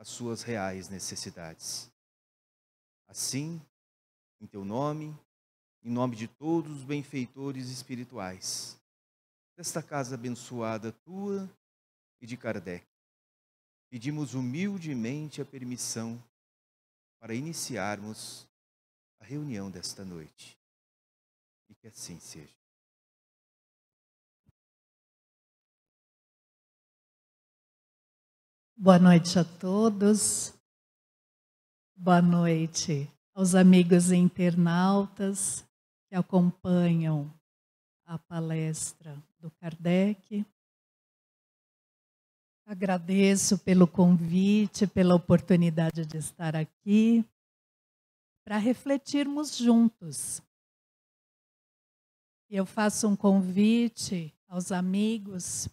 as suas reais necessidades. Assim, em teu nome, em nome de todos os benfeitores espirituais, desta casa abençoada tua e de Kardec, pedimos humildemente a permissão para iniciarmos a reunião desta noite. E que assim seja. Boa noite a todos. Boa noite aos amigos internautas que acompanham a palestra do Kardec. Agradeço pelo convite, pela oportunidade de estar aqui para refletirmos juntos. Eu faço um convite aos amigos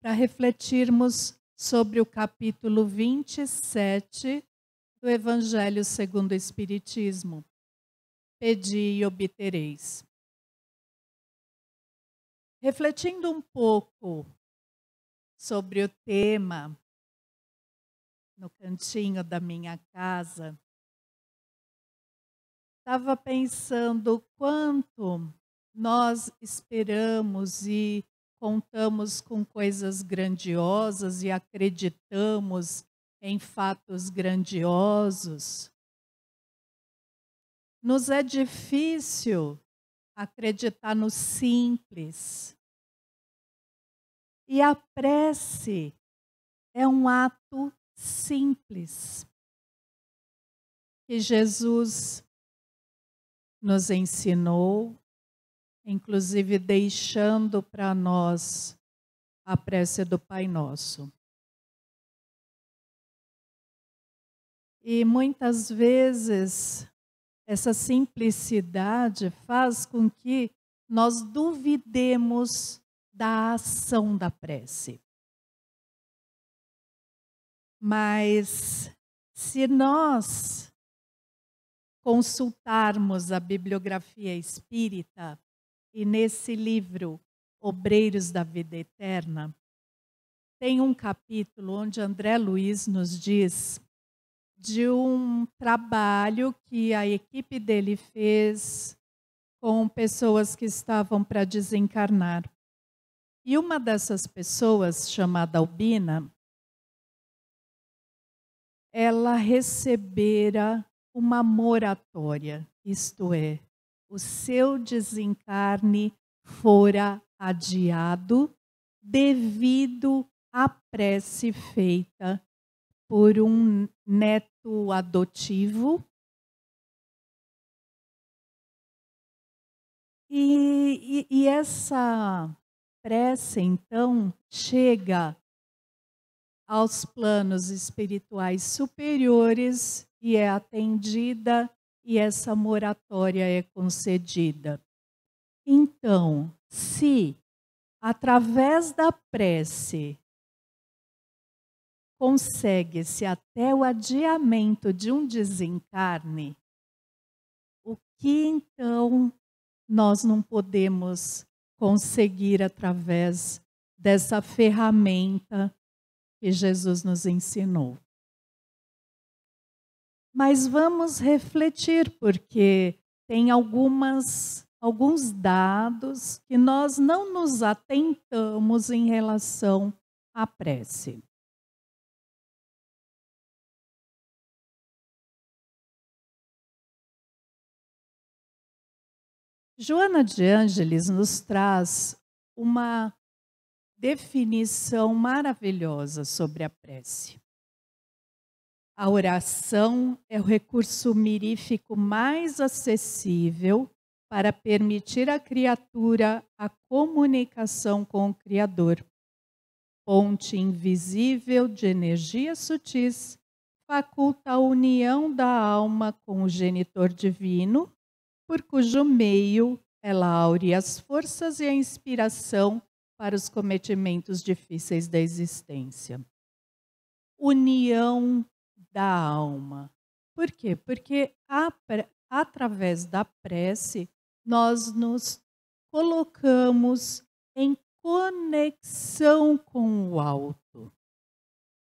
para refletirmos sobre o capítulo 27 do Evangelho segundo o Espiritismo. Pedi e obtereis. Refletindo um pouco sobre o tema, no cantinho da minha casa, estava pensando quanto nós esperamos e contamos com coisas grandiosas e acreditamos em fatos grandiosos. Nos é difícil acreditar no simples. E a prece é um ato simples que Jesus nos ensinou, inclusive deixando para nós a prece do Pai Nosso. E muitas vezes essa simplicidade faz com que nós duvidemos da ação da prece. Mas se nós consultarmos a bibliografia espírita e nesse livro Obreiros da Vida Eterna, tem um capítulo onde André Luiz nos diz de um trabalho que a equipe dele fez com pessoas que estavam para desencarnar. E uma dessas pessoas, chamada Albina, ela recebera uma moratória, isto é, o seu desencarne fora adiado devido à prece feita por um neto adotivo. E essa prece, então, chega aos planos espirituais superiores e é atendida e essa moratória é concedida. Então, se através da prece consegue-se até o adiamento de um desencarne, o que então nós não podemos conseguir através dessa ferramenta que Jesus nos ensinou? Mas vamos refletir, porque tem alguns dados que nós não nos atentamos em relação à prece. Joana de Ângeles nos traz uma definição maravilhosa sobre a prece. A oração é o recurso mirífico mais acessível para permitir à criatura a comunicação com o Criador. Ponte invisível de energias sutis, faculta a união da alma com o genitor divino, por cujo meio ela aure as forças e a inspiração para os cometimentos difíceis da existência. União da alma. Por quê? Porque através da prece nós nos colocamos em conexão com o alto.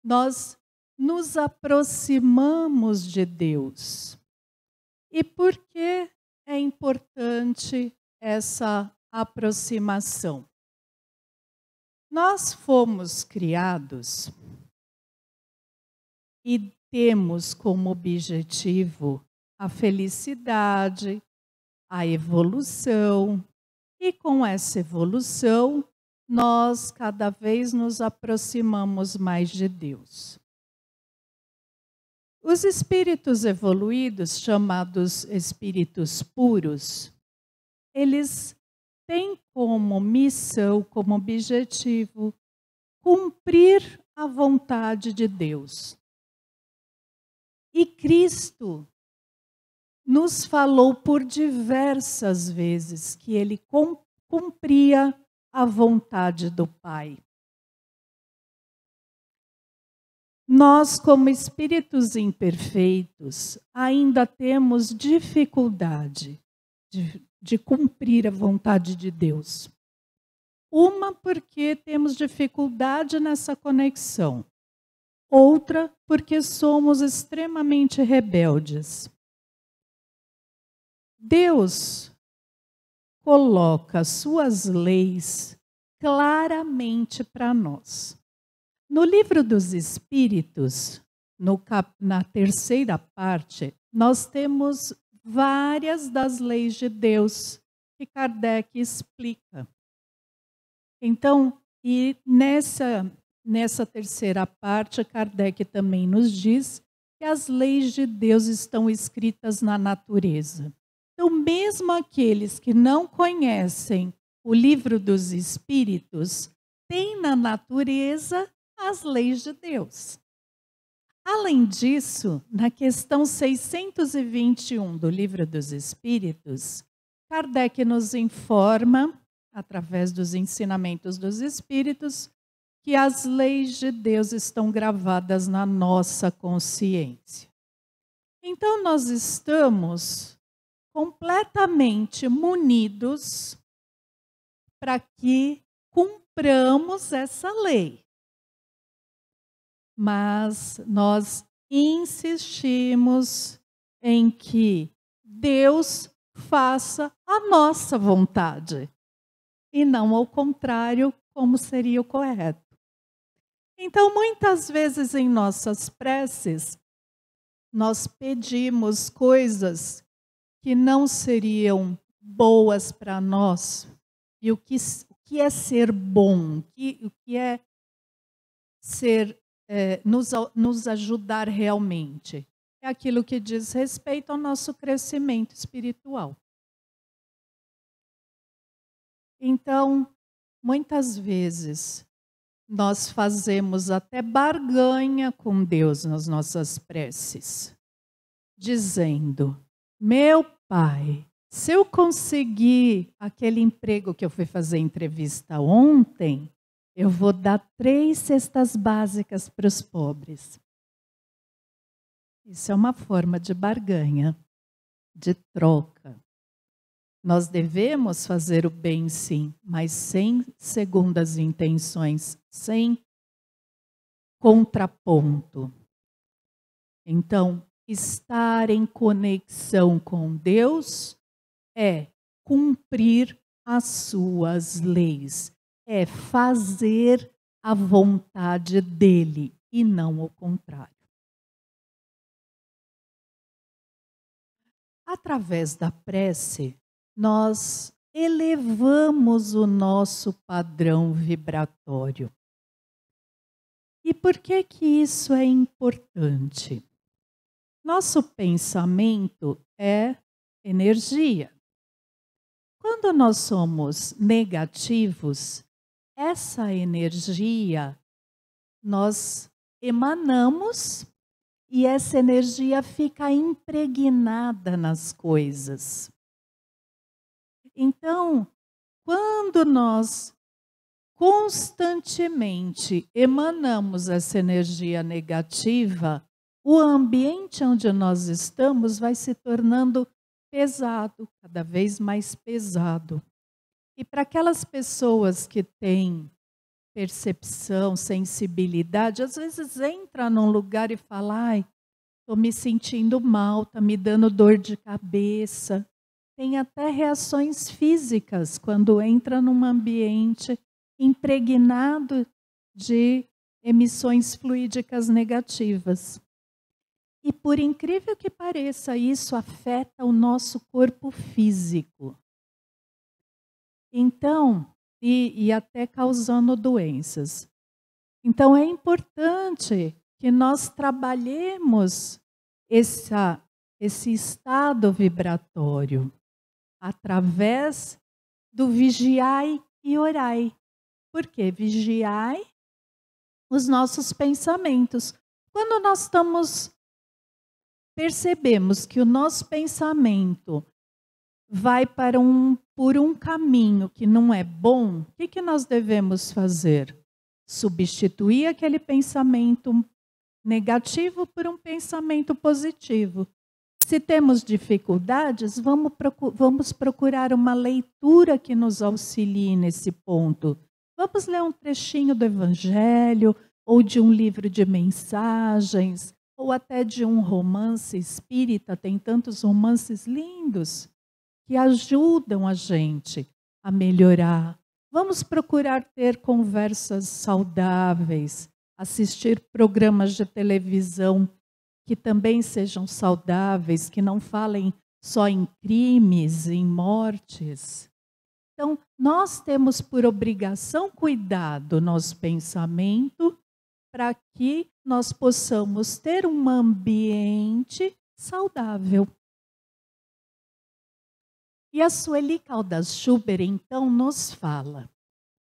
Nós nos aproximamos de Deus. E por que é importante essa aproximação? Nós fomos criados e temos como objetivo a felicidade, a evolução, e com essa evolução, nós cada vez nos aproximamos mais de Deus. Os espíritos evoluídos, chamados espíritos puros, eles têm como missão, como objetivo, cumprir a vontade de Deus. E Cristo nos falou por diversas vezes que ele cumpria a vontade do Pai. Nós, como espíritos imperfeitos, ainda temos dificuldade de cumprir a vontade de Deus. Uma, porque temos dificuldade nessa conexão. Outra, porque somos extremamente rebeldes. Deus coloca suas leis claramente para nós. No Livro dos Espíritos, na terceira parte, nós temos várias das leis de Deus que Kardec explica. Então, e nessa terceira parte, Kardec também nos diz que as leis de Deus estão escritas na natureza. Então, mesmo aqueles que não conhecem o Livro dos Espíritos, têm na natureza as leis de Deus. Além disso, na questão 621 do Livro dos Espíritos, Kardec nos informa, através dos ensinamentos dos Espíritos, que as leis de Deus estão gravadas na nossa consciência. Então, nós estamos completamente munidos para que cumpramos essa lei. Mas nós insistimos em que Deus faça a nossa vontade e não ao contrário, como seria o correto. Então, muitas vezes em nossas preces, nós pedimos coisas que não seriam boas para nós. E o que é ser bom? O que é ser nos ajudar realmente? É aquilo que diz respeito ao nosso crescimento espiritual. Então, muitas vezes, nós fazemos até barganha com Deus nas nossas preces, dizendo: meu Pai, se eu conseguir aquele emprego que eu fui fazer entrevista ontem, eu vou dar 3 cestas básicas para os pobres. Isso é uma forma de barganha, de troca. Nós devemos fazer o bem, sim, mas sem segundas intenções, sem contraponto. Então, estar em conexão com Deus é cumprir as suas leis, é fazer a vontade dele e não o contrário. Através da prece, nós elevamos o nosso padrão vibratório. E por que isso é importante? Nosso pensamento é energia. Quando nós somos negativos, essa energia nós emanamos e essa energia fica impregnada nas coisas. Então, quando nós constantemente emanamos essa energia negativa, o ambiente onde nós estamos vai se tornando pesado, cada vez mais pesado. E para aquelas pessoas que têm percepção, sensibilidade, às vezes entra num lugar e fala, ai, estou me sentindo mal, está me dando dor de cabeça. Tem até reações físicas quando entra num ambiente impregnado de emissões fluídicas negativas. E por incrível que pareça, isso afeta o nosso corpo físico. Então, e até causando doenças. Então é importante que nós trabalhemos esse estado vibratório através do vigiai e orai. Por quê? Vigiai os nossos pensamentos. Quando nós percebemos que o nosso pensamento vai por um caminho que não é bom, o que nós devemos fazer? Substituir aquele pensamento negativo por um pensamento positivo. Se temos dificuldades, vamos procurar uma leitura que nos auxilie nesse ponto. Vamos ler um trechinho do Evangelho, ou de um livro de mensagens, ou até de um romance espírita. Tem tantos romances lindos que ajudam a gente a melhorar. Vamos procurar ter conversas saudáveis, assistir programas de televisão que também sejam saudáveis, que não falem só em crimes, em mortes. Então, nós temos por obrigação cuidar do nosso pensamento para que nós possamos ter um ambiente saudável. E a Sueli Caldas Schubert, então, nos fala: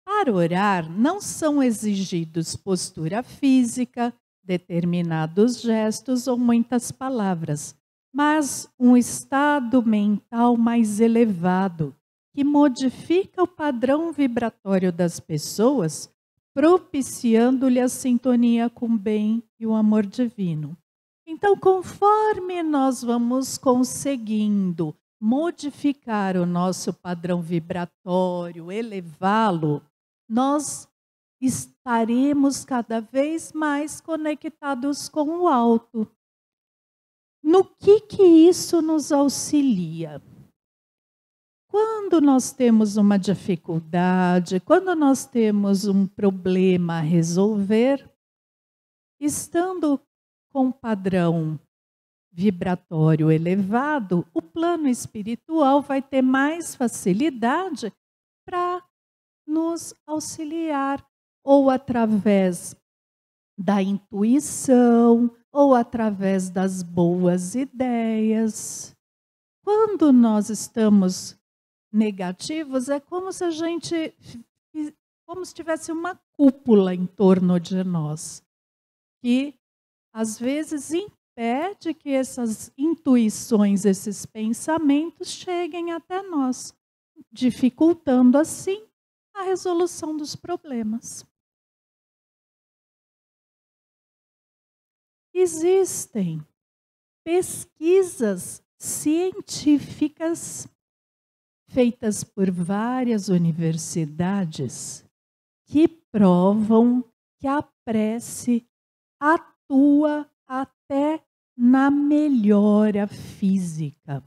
para orar, não são exigidos postura física, determinados gestos ou muitas palavras, mas um estado mental mais elevado, que modifica o padrão vibratório das pessoas, propiciando-lhe a sintonia com o bem e o amor divino. Então, conforme nós vamos conseguindo modificar o nosso padrão vibratório, elevá-lo, nós estaremos cada vez mais conectados com o alto. No que isso nos auxilia? Quando nós temos uma dificuldade, quando nós temos um problema a resolver, estando com um padrão vibratório elevado, o plano espiritual vai ter mais facilidade para nos auxiliar, ou através da intuição, ou através das boas ideias. Quando nós estamos negativos, é como se como se tivesse uma cúpula em torno de nós, que às vezes impede que essas intuições, esses pensamentos cheguem até nós, dificultando assim a resolução dos problemas. Existem pesquisas científicas feitas por várias universidades que provam que a prece atua até na melhora física.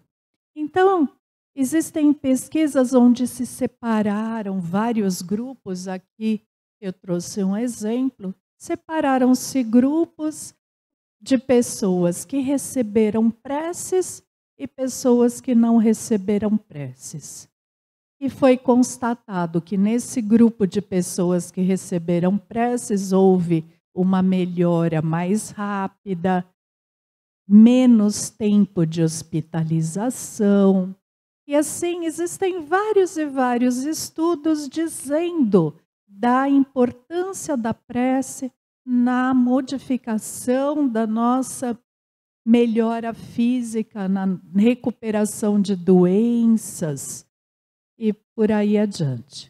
Então, existem pesquisas onde se separaram vários grupos. Aqui eu trouxe um exemplo. Separaram-se grupos de pessoas que receberam preces e pessoas que não receberam preces. E foi constatado que nesse grupo de pessoas que receberam preces houve uma melhora mais rápida, menos tempo de hospitalização. E assim, existem vários e vários estudos dizendo da importância da prece na modificação da nossa melhora física, na recuperação de doenças e por aí adiante.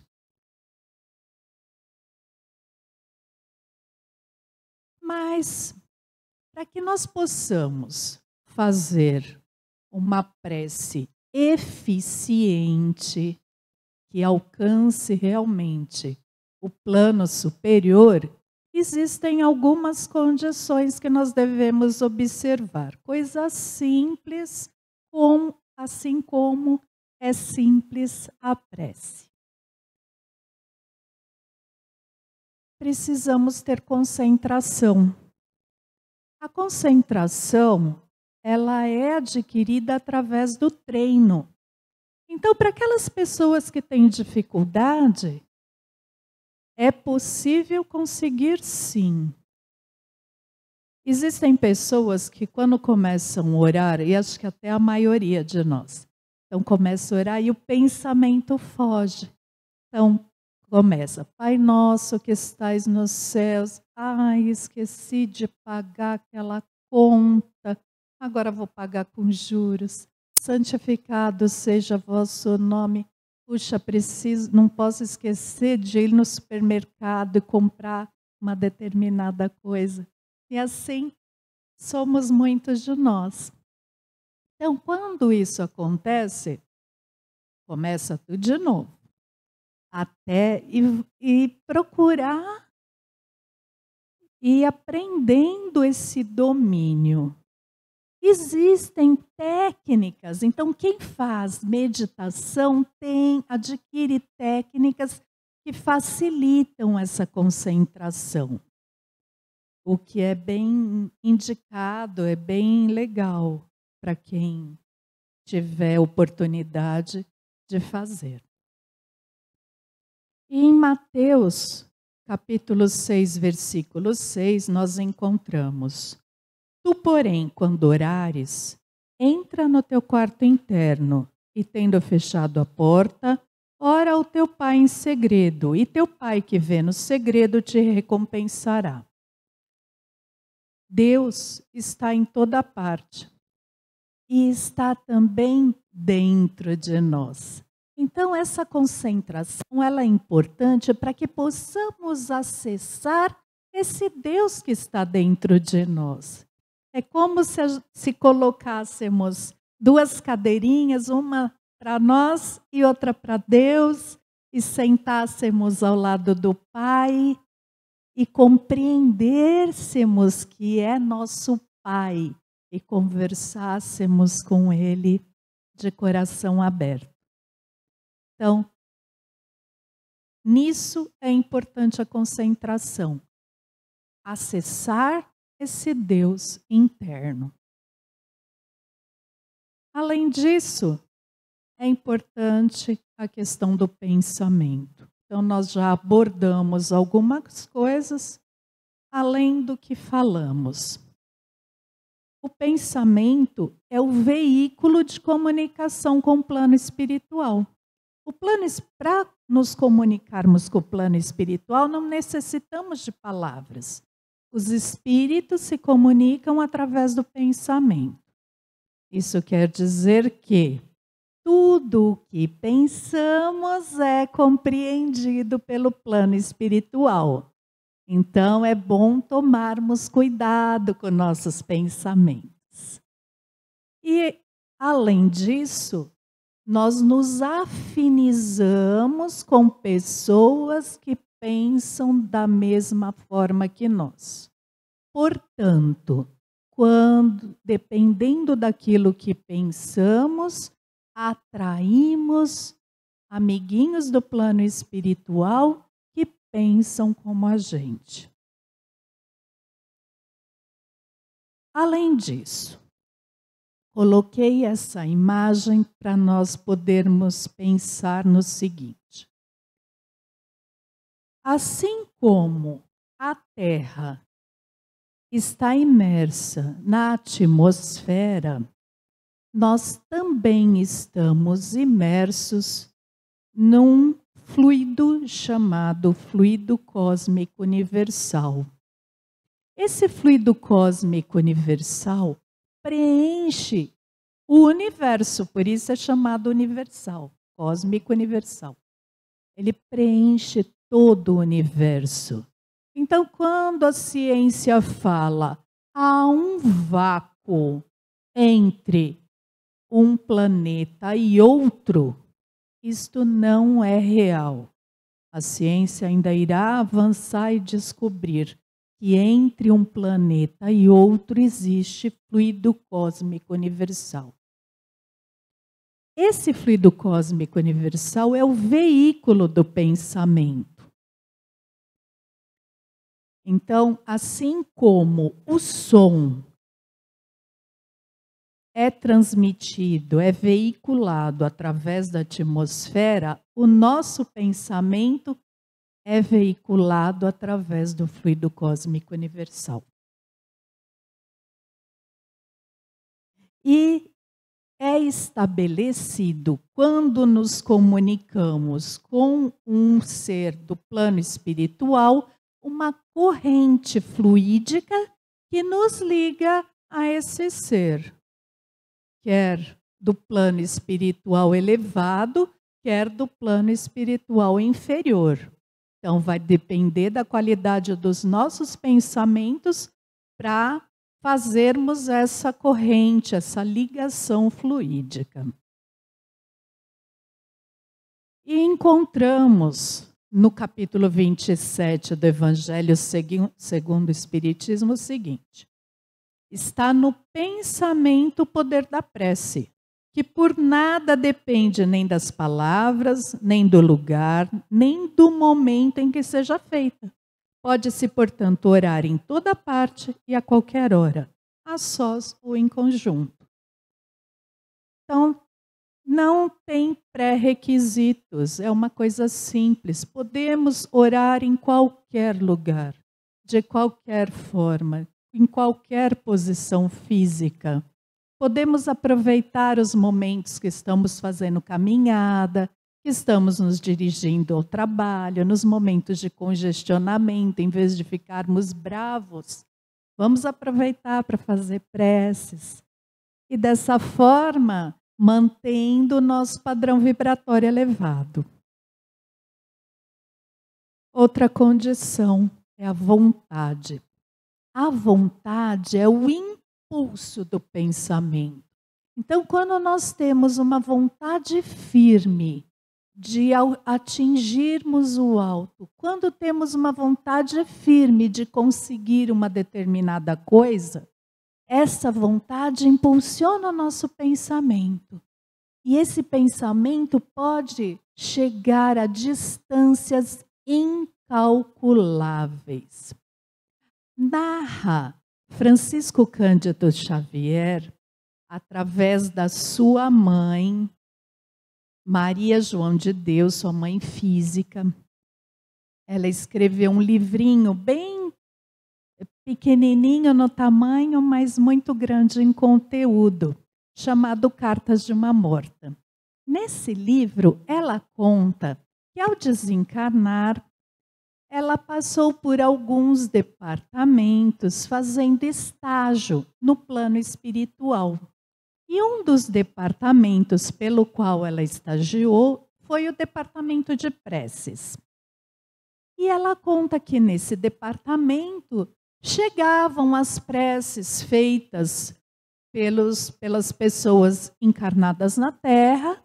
Mas, para que nós possamos fazer uma prece eficiente, que alcance realmente o plano superior, existem algumas condições que nós devemos observar. Coisas simples, assim como é simples a prece. Precisamos ter concentração. A concentração, ela é adquirida através do treino. Então, para aquelas pessoas que têm dificuldade, é possível conseguir sim. Existem pessoas que quando começam a orar, e acho que até a maioria de nós, então começa a orar e o pensamento foge. Então, começa, Pai nosso que estais nos céus, ai, esqueci de pagar aquela conta, agora vou pagar com juros. Santificado seja vosso nome. Puxa, não posso esquecer de ir no supermercado e comprar uma determinada coisa. E assim somos muitos de nós. Então, quando isso acontece, começa tudo de novo. Até e procurar e aprendendo esse domínio. Existem técnicas, então quem faz meditação adquire técnicas que facilitam essa concentração. O que é bem indicado, é bem legal para quem tiver oportunidade de fazer. E em Mateus, capítulo 6, versículo 6, nós encontramos: Tu, porém, quando orares, entra no teu quarto interno e, tendo fechado a porta, ora ao teu pai em segredo, e teu pai que vê no segredo te recompensará. Deus está em toda parte e está também dentro de nós. Então, essa concentração ela é importante para que possamos acessar esse Deus que está dentro de nós. É como se colocássemos duas cadeirinhas, uma para nós e outra para Deus, e sentássemos ao lado do Pai e compreendêssemos que é nosso Pai e conversássemos com Ele de coração aberto. Então, nisso é importante a concentração. Acessar esse Deus interno. Além disso, é importante a questão do pensamento. Então, nós já abordamos algumas coisas, além do que falamos. O pensamento é o veículo de comunicação com o plano espiritual. Para nos comunicarmos com o plano espiritual, não necessitamos de palavras. Os espíritos se comunicam através do pensamento. Isso quer dizer que tudo o que pensamos é compreendido pelo plano espiritual. Então, é bom tomarmos cuidado com nossos pensamentos. E, além disso, nós nos afinizamos com pessoas que pensam da mesma forma que nós. Portanto, dependendo daquilo que pensamos, atraímos amiguinhos do plano espiritual que pensam como a gente. Além disso, coloquei essa imagem para nós podermos pensar no seguinte. Assim como a Terra está imersa na atmosfera, nós também estamos imersos num fluido chamado fluido cósmico universal. Esse fluido cósmico universal preenche o universo, por isso é chamado universal, cósmico universal. Ele preenche todo o universo. Então, quando a ciência fala há um vácuo entre um planeta e outro, isto não é real. A ciência ainda irá avançar e descobrir que entre um planeta e outro existe fluido cósmico universal. Esse fluido cósmico universal é o veículo do pensamento. Então, assim como o som é transmitido, é veiculado através da atmosfera, o nosso pensamento é veiculado através do fluido cósmico universal. E é estabelecido, quando nos comunicamos com um ser do plano espiritual, uma corrente fluídica que nos liga a esse ser, quer do plano espiritual elevado, quer do plano espiritual inferior. Então, vai depender da qualidade dos nossos pensamentos para fazermos essa corrente, essa ligação fluídica. E encontramos no capítulo 27 do Evangelho segundo o Espiritismo o seguinte: está no pensamento o poder da prece, que por nada depende nem das palavras, nem do lugar, nem do momento em que seja feita. Pode-se, portanto, orar em toda parte e a qualquer hora, a sós ou em conjunto. Então, não tem pré-requisitos, é uma coisa simples. Podemos orar em qualquer lugar, de qualquer forma, em qualquer posição física. Podemos aproveitar os momentos que estamos fazendo caminhada, que estamos nos dirigindo ao trabalho, nos momentos de congestionamento, em vez de ficarmos bravos, vamos aproveitar para fazer preces. E dessa forma, mantendo o nosso padrão vibratório elevado. Outra condição é a vontade. A vontade é o impulso do pensamento. Então, quando nós temos uma vontade firme de atingirmos o alto, quando temos uma vontade firme de conseguir uma determinada coisa, essa vontade impulsiona o nosso pensamento. E esse pensamento pode chegar a distâncias incalculáveis. Narra Francisco Cândido Xavier, através da sua mãe, Maria João de Deus, sua mãe física. Ela escreveu um livrinho bem pequenininho no tamanho, mas muito grande em conteúdo, chamado Cartas de uma Morta. Nesse livro, ela conta que ao desencarnar, ela passou por alguns departamentos fazendo estágio no plano espiritual. E um dos departamentos pelo qual ela estagiou foi o departamento de preces. E ela conta que nesse departamento chegavam as preces feitas pelas pessoas encarnadas na Terra.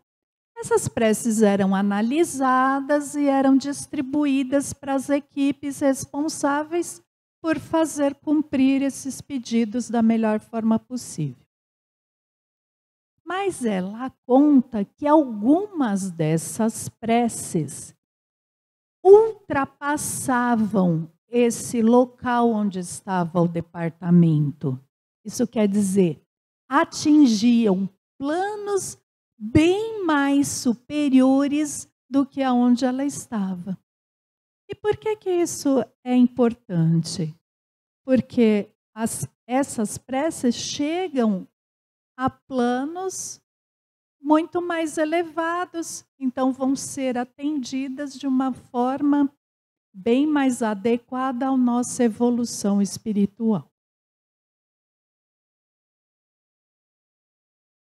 Essas preces eram analisadas e eram distribuídas para as equipes responsáveis por fazer cumprir esses pedidos da melhor forma possível. Mas ela conta que algumas dessas preces ultrapassavam esse local onde estava o departamento. Isso quer dizer, atingiam planos bem mais superiores do que aonde ela estava. E por que isso é importante? Porque essas preces chegam a planos muito mais elevados, então vão ser atendidas de uma forma bem mais adequada à nossa evolução espiritual.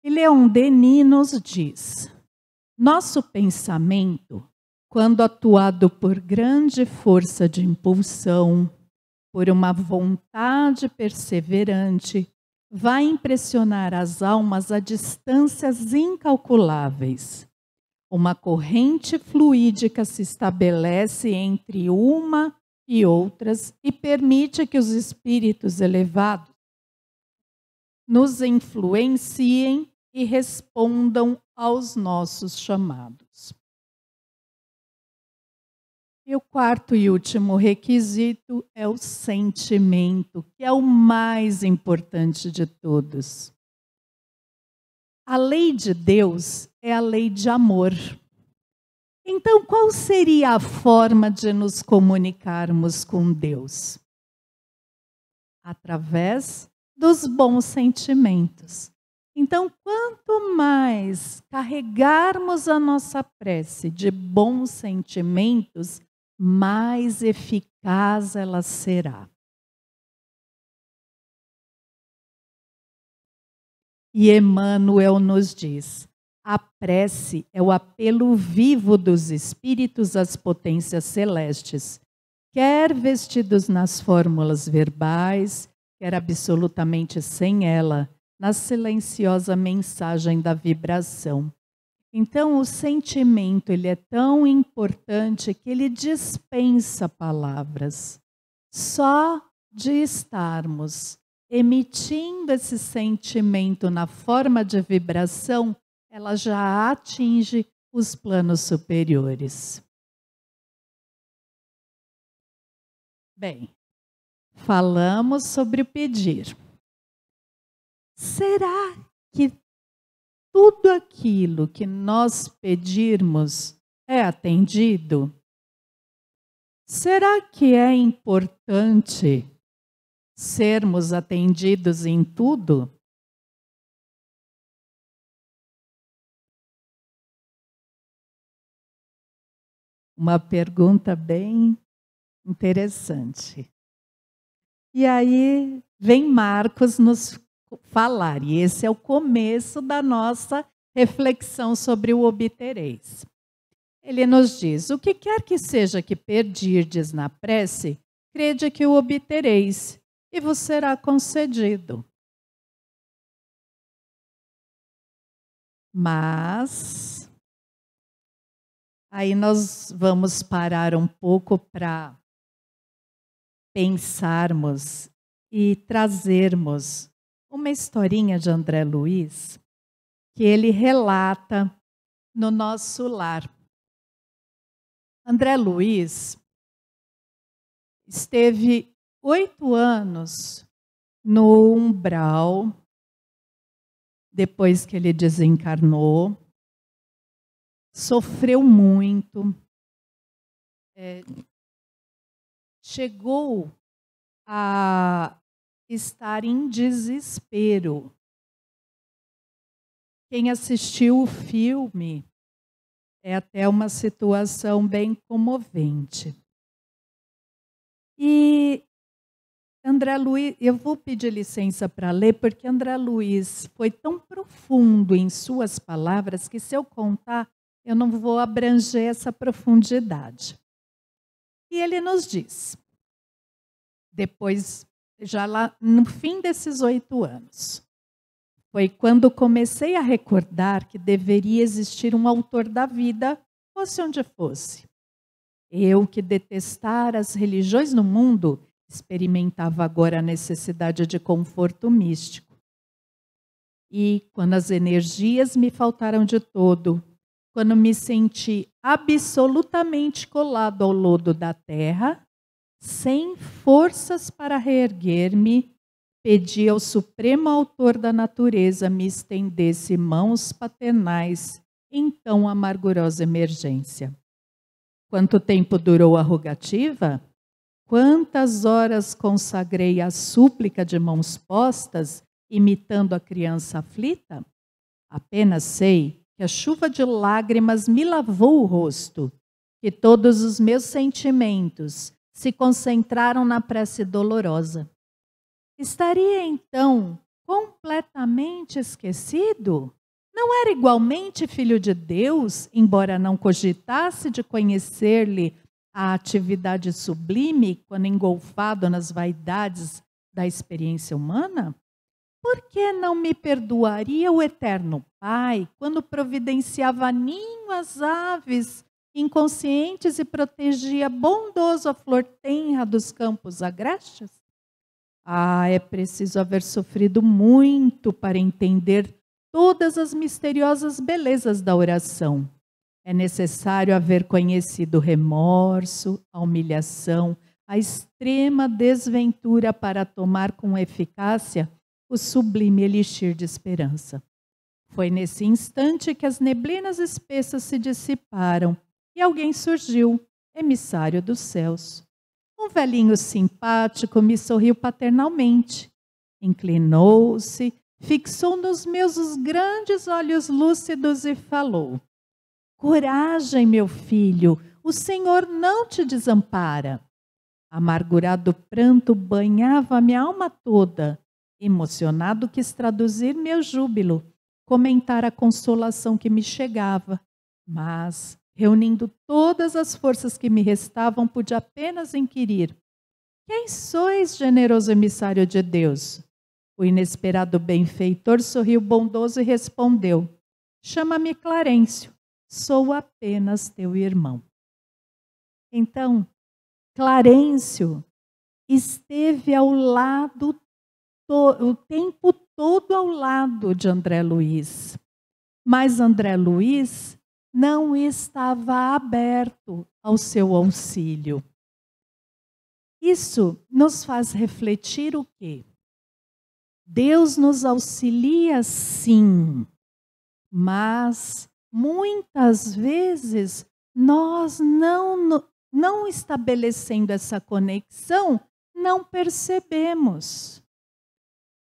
E Leon Denis nos diz: nosso pensamento, quando atuado por grande força de impulsão, por uma vontade perseverante, vai impressionar as almas a distâncias incalculáveis. uma corrente fluídica se estabelece entre uma e outras e permite que os espíritos elevados nos influenciem e respondam aos nossos chamados. E o quarto e último requisito é o sentimento, que é o mais importante de todos. A lei de Deus é a lei de amor. Então, qual seria a forma de nos comunicarmos com Deus? Através dos bons sentimentos. Então, quanto mais carregarmos a nossa prece de bons sentimentos, mais eficaz ela será. E Emmanuel nos diz: a prece é o apelo vivo dos espíritos às potências celestes, quer vestidos nas fórmulas verbais, quer absolutamente sem ela, na silenciosa mensagem da vibração. Então, o sentimento ele é tão importante que ele dispensa palavras. Só de estarmos emitindo esse sentimento na forma de vibração, ela já atinge os planos superiores. Bem, falamos sobre o pedir. Será que tudo aquilo que nós pedirmos é atendido? Será que é importante sermos atendidos em tudo? Uma pergunta bem interessante. E aí vem Marcos nos falar, e esse é o começo da nossa reflexão sobre o obtereis. Ele nos diz: o que quer que seja que pedirdes na prece, crede que o obtereis, e vos será concedido. Mas aí nós vamos parar um pouco para pensarmos e trazermos uma historinha de André Luiz que ele relata no nosso lar. André Luiz esteve 8 anos no umbral, depois que ele desencarnou, sofreu muito, chegou a estar em desespero. Quem assistiu o filme é até uma situação bem comovente. E André Luiz, eu vou pedir licença para ler, porque André Luiz foi tão profundo em suas palavras que, se eu contar, eu não vou abranger essa profundidade. E ele nos diz, depois, já lá no fim desses 8 anos, foi quando comecei a recordar que deveria existir um autor da vida, fosse onde fosse. Eu, que detestara as religiões no mundo, experimentava agora a necessidade de conforto místico. E quando as energias me faltaram de todo, quando me senti absolutamente colado ao lodo da terra, sem forças para reerguer-me, pedi ao Supremo Autor da natureza me estendesse mãos paternais em tão amargurosa emergência. Quanto tempo durou a rogativa? Quantas horas consagrei à súplica de mãos postas, imitando a criança aflita? Apenas sei que a chuva de lágrimas me lavou o rosto, que todos os meus sentimentos se concentraram na prece dolorosa. Estaria então completamente esquecido? Não era igualmente filho de Deus, embora não cogitasse de conhecer-lhe a atividade sublime quando engolfado nas vaidades da experiência humana? por que não me perdoaria o Eterno Pai quando providenciava ninho às aves inconscientes e protegia bondoso a flor tenra dos campos agrestes? É preciso haver sofrido muito para entender todas as misteriosas belezas da oração. É necessário haver conhecido o remorso, a humilhação, a extrema desventura para tomar com eficácia o sublime elixir de esperança. Foi nesse instante que as neblinas espessas se dissiparam e alguém surgiu, emissário dos céus. Um velhinho simpático me sorriu paternalmente, inclinou-se, fixou nos meus os grandes olhos lúcidos e falou: coragem, meu filho, o Senhor não te desampara. Amargurado pranto banhava minha alma toda. Emocionado quis traduzir meu júbilo, comentar a consolação que me chegava, mas, reunindo todas as forças que me restavam, pude apenas inquirir: quem sois, generoso emissário de Deus? O inesperado benfeitor sorriu bondoso e respondeu: chama-me Clarencio, sou apenas teu irmão. Então, Clarencio esteve ao lado, o tempo todo ao lado de André Luiz. Mas André Luiz não estava aberto ao seu auxílio. Isso nos faz refletir o quê? Deus nos auxilia sim, mas muitas vezes nós não estabelecendo essa conexão, não percebemos.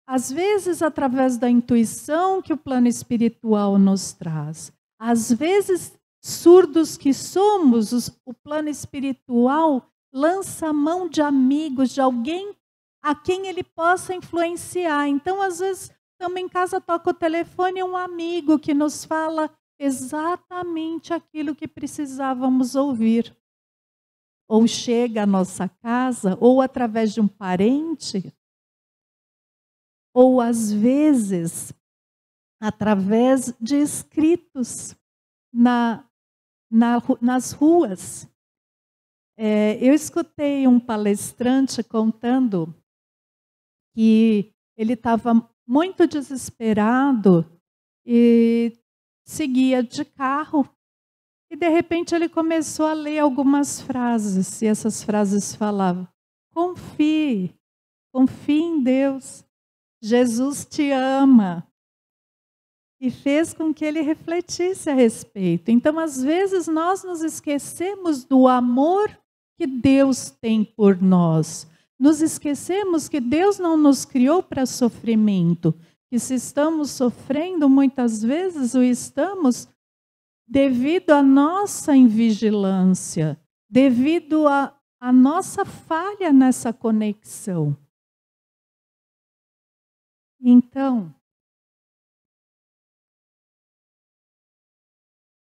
Às vezes, através da intuição que o plano espiritual nos traz. Às vezes, surdos que somos, o plano espiritual lança a mão de amigos, de alguém a quem ele possa influenciar. Então, às vezes, estamos em casa, toca o telefone, é um amigo que nos fala exatamente aquilo que precisávamos ouvir. Ou chega à nossa casa, ou através de um parente, ou às vezes através de escritos nas ruas. Eu escutei um palestrante contando que ele estava muito desesperado e seguia de carro. E, de repente, ele começou a ler algumas frases. E essas frases falavam: confie em Deus. Jesus te ama. E fez com que ele refletisse a respeito. Então, às vezes, nós nos esquecemos do amor que Deus tem por nós. Nos esquecemos que Deus não nos criou para sofrimento. Que se estamos sofrendo, muitas vezes o estamos devido à nossa invigilância, devido à nossa falha nessa conexão. Então,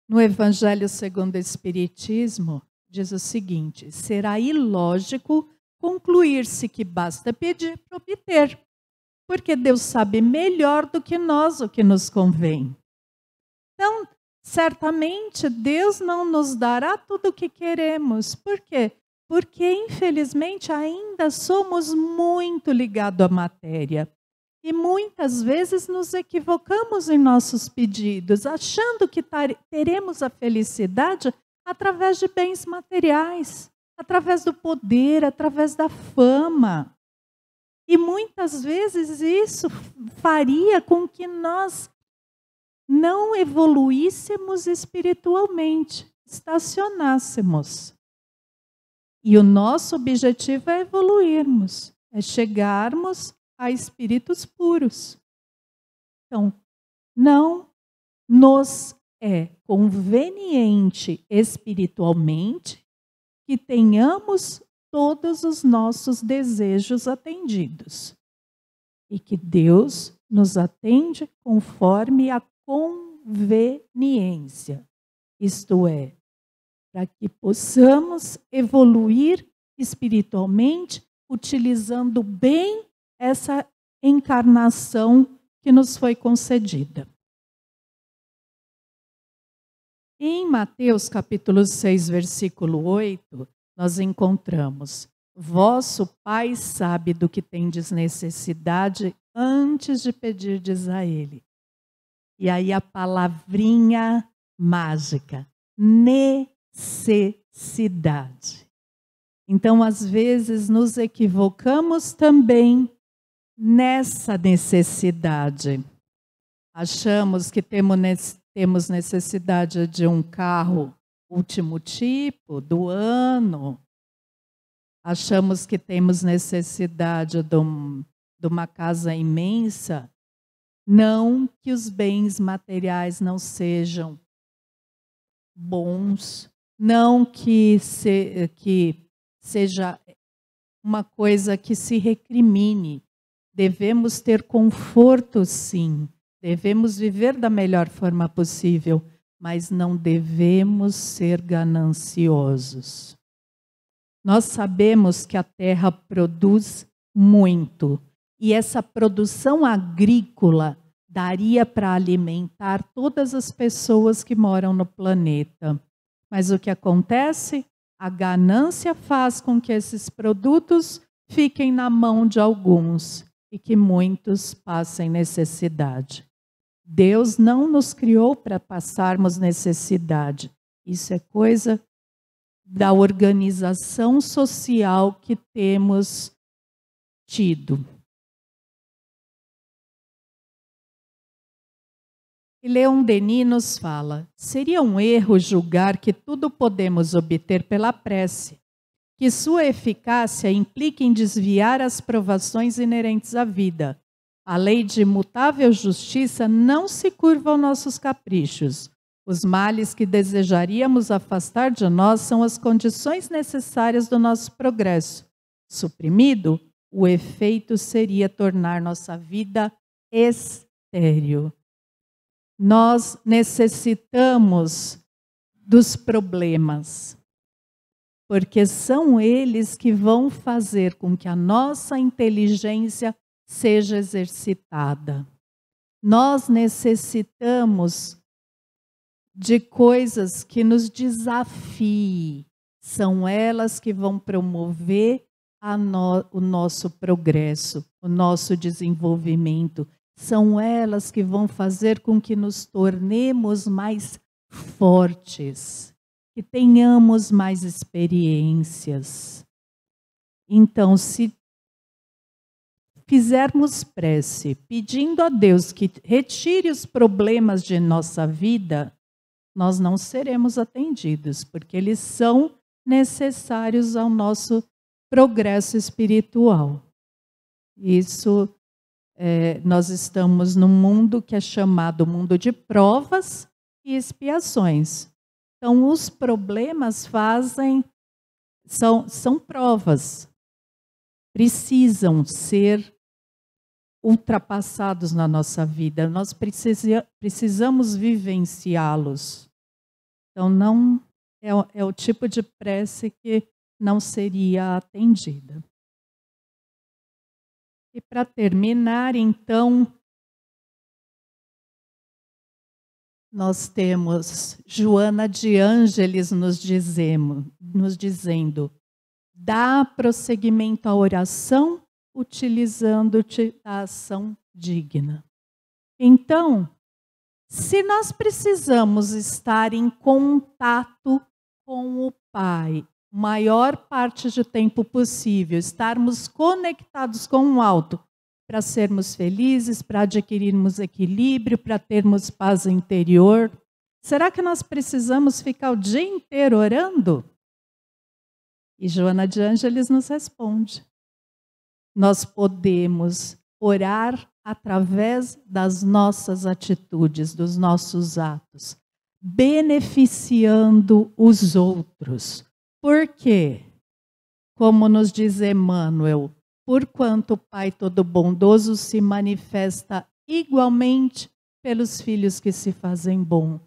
no Evangelho segundo o Espiritismo, diz o seguinte: será ilógico concluir-se que basta pedir para obter, porque Deus sabe melhor do que nós o que nos convém. Então, certamente Deus não nos dará tudo o que queremos. Por quê? Porque, infelizmente, ainda somos muito ligados à matéria. E muitas vezes nos equivocamos em nossos pedidos, achando que teremos a felicidade através de bens materiais, através do poder, através da fama. E muitas vezes isso faria com que nós não evoluíssemos espiritualmente, estacionássemos. E o nosso objetivo é evoluirmos, é chegarmos a espíritos puros. Então, não nos é conveniente espiritualmente que tenhamos todos os nossos desejos atendidos. E que Deus nos atende conforme a conveniência. Isto é, para que possamos evoluir espiritualmente, utilizando bem encarnação que nos foi concedida. Em Mateus capítulo 6, versículo 8, nós encontramos: vosso Pai sabe do que tendes necessidade antes de pedirdes a Ele. E aí a palavrinha mágica, necessidade. Então, às vezes, nos equivocamos também nessa necessidade. Achamos que temos necessidade de um carro último tipo, do ano. Achamos que temos necessidade de uma casa imensa. Não que os bens materiais não sejam bons, não que seja uma coisa que se recrimine. Devemos ter conforto, sim. Devemos viver da melhor forma possível, mas não devemos ser gananciosos. Nós sabemos que a terra produz muito, e essa produção agrícola daria para alimentar todas as pessoas que moram no planeta. Mas o que acontece? A ganância faz com que esses produtos fiquem na mão de alguns e que muitos passem necessidade. Deus não nos criou para passarmos necessidade. Isso é coisa da organização social que temos tido. E Leon Denis nos fala: seria um erro julgar que tudo podemos obter pela prece, que sua eficácia implica em desviar as provações inerentes à vida. A lei de imutável justiça não se curva aos nossos caprichos. Os males que desejaríamos afastar de nós são as condições necessárias do nosso progresso. Suprimido, o efeito seria tornar nossa vida estéril. Nós necessitamos dos problemas, porque são eles que vão fazer com que a nossa inteligência seja exercitada. Nós necessitamos de coisas que nos desafiem. São elas que vão promover o nosso progresso, o nosso desenvolvimento. São elas que vão fazer com que nos tornemos mais fortes, que tenhamos mais experiências. Então, se fizermos prece, pedindo a Deus que retire os problemas de nossa vida, nós não seremos atendidos, porque eles são necessários ao nosso progresso espiritual. Isso, nós estamos num mundo que é chamado mundo de provas e expiações. Então, os problemas são provas, precisam ser ultrapassados na nossa vida. Nós precisamos vivenciá-los. Então, não é o tipo de prece que não seria atendida. E para terminar, então, nós temos Joana de Ângeles nos dizendo: dá prosseguimento à oração utilizando-te da ação digna. Então, se nós precisamos estar em contato com o Pai, maior parte do tempo possível, estarmos conectados com o alto, para sermos felizes, para adquirirmos equilíbrio, para termos paz interior, será que nós precisamos ficar o dia inteiro orando? E Joana de Ângeles nos responde: nós podemos orar através das nossas atitudes, dos nossos atos, beneficiando os outros. Por quê? Como nos diz Emmanuel, porquanto o Pai Todo-Bondoso se manifesta igualmente pelos filhos que se fazem bom.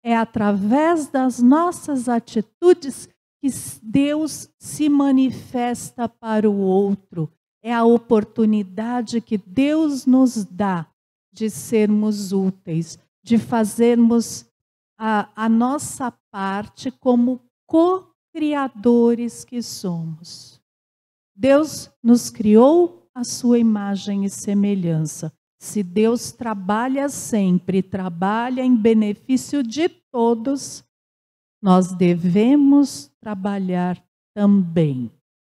É através das nossas atitudes que Deus se manifesta para o outro. é a oportunidade que Deus nos dá de sermos úteis, de fazermos a nossa parte como co-criadores que somos. Deus nos criou à sua imagem e semelhança. Se Deus trabalha sempre, trabalha em benefício de todos, nós devemos trabalhar também.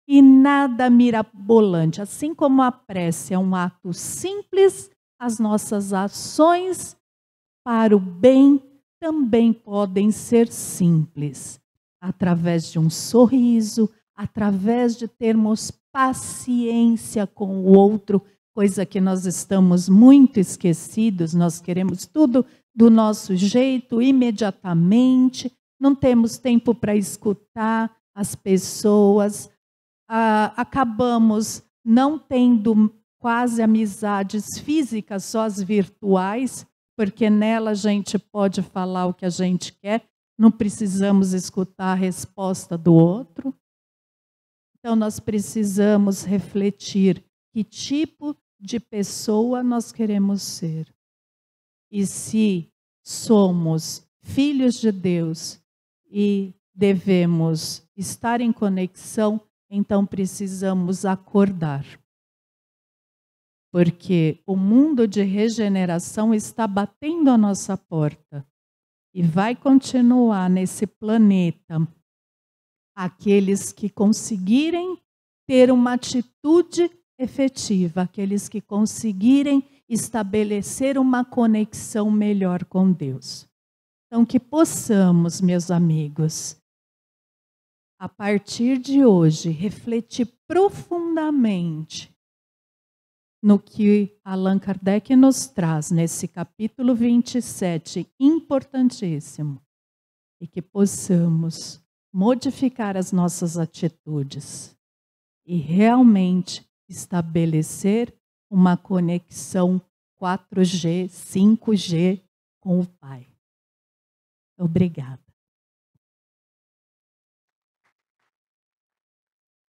E nada mirabolante. Assim como a prece é um ato simples, as nossas ações para o bem também podem ser simples. Através de um sorriso, através de termos paciência com o outro, coisa que nós estamos muito esquecidos, nós queremos tudo do nosso jeito, imediatamente, não temos tempo para escutar as pessoas, acabamos não tendo quase amizades físicas, só as virtuais, porque nela a gente pode falar o que a gente quer, não precisamos escutar a resposta do outro. Então nós precisamos refletir que tipo de pessoa nós queremos ser. E se somos filhos de Deus e devemos estar em conexão, então precisamos acordar. Porque o mundo de regeneração está batendo a nossa porta e vai continuar nesse planeta aqueles que conseguirem ter uma atitude efetiva, aqueles que conseguirem estabelecer uma conexão melhor com Deus. Então, que possamos, meus amigos, a partir de hoje, refletir profundamente no que Allan Kardec nos traz nesse capítulo 27, importantíssimo, e que possamos modificar as nossas atitudes e realmente estabelecer uma conexão 4G, 5G com o Pai. Obrigada.